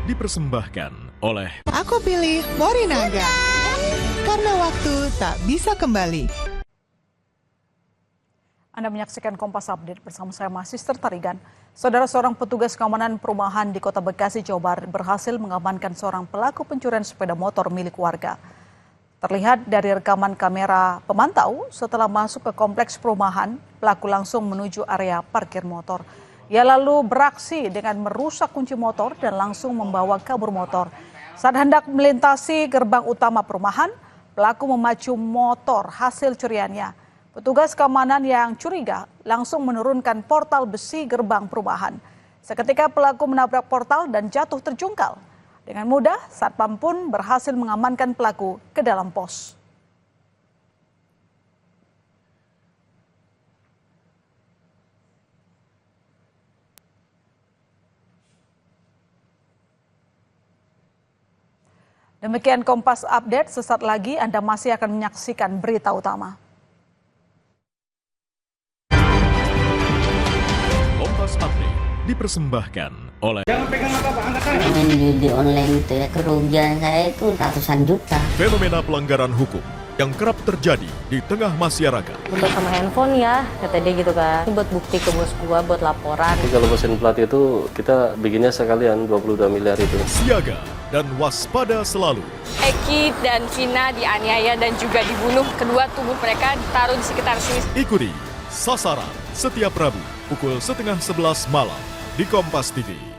dipersembahkan oleh Aku pilih Morinaga karena waktu tak bisa kembali. Anda menyaksikan Kompas Update bersama saya Sister Tarigan. Saudara, seorang petugas keamanan perumahan di Kota Bekasi, Jawa Barat berhasil mengamankan seorang pelaku pencurian sepeda motor milik warga. Terlihat dari rekaman kamera pemantau, setelah masuk ke kompleks perumahan, pelaku langsung menuju area parkir motor. Ia lalu beraksi dengan merusak kunci motor dan langsung membawa kabur motor. Saat hendak melintasi gerbang utama perumahan, pelaku memacu motor hasil curiannya. Petugas keamanan yang curiga langsung menurunkan portal besi gerbang perumahan. Seketika pelaku menabrak portal dan jatuh terjungkal. Dengan mudah, satpam pun berhasil mengamankan pelaku ke dalam pos. Demikian Kompas Update, sesaat lagi Anda masih akan menyaksikan berita utama. Kompas Update dipersembahkan oleh Main judi online itu ya, kerugian saya itu ratusan juta. fenomena pelanggaran hukum yang kerap terjadi di tengah masyarakat. Buat sama handphone ya, kata dia gitu kan. Ini buat bukti ke bos gua, buat laporan. Jadi kalau mesin plat itu kita bikinnya sekalian 22 miliar itu. Siaga dan waspada selalu. Eki dan Vina dianiaya dan juga dibunuh. Kedua tubuh mereka ditaruh di sekitar sini. Ikuti Sasaran setiap Rabu pukul 10:30 malam di Kompas TV.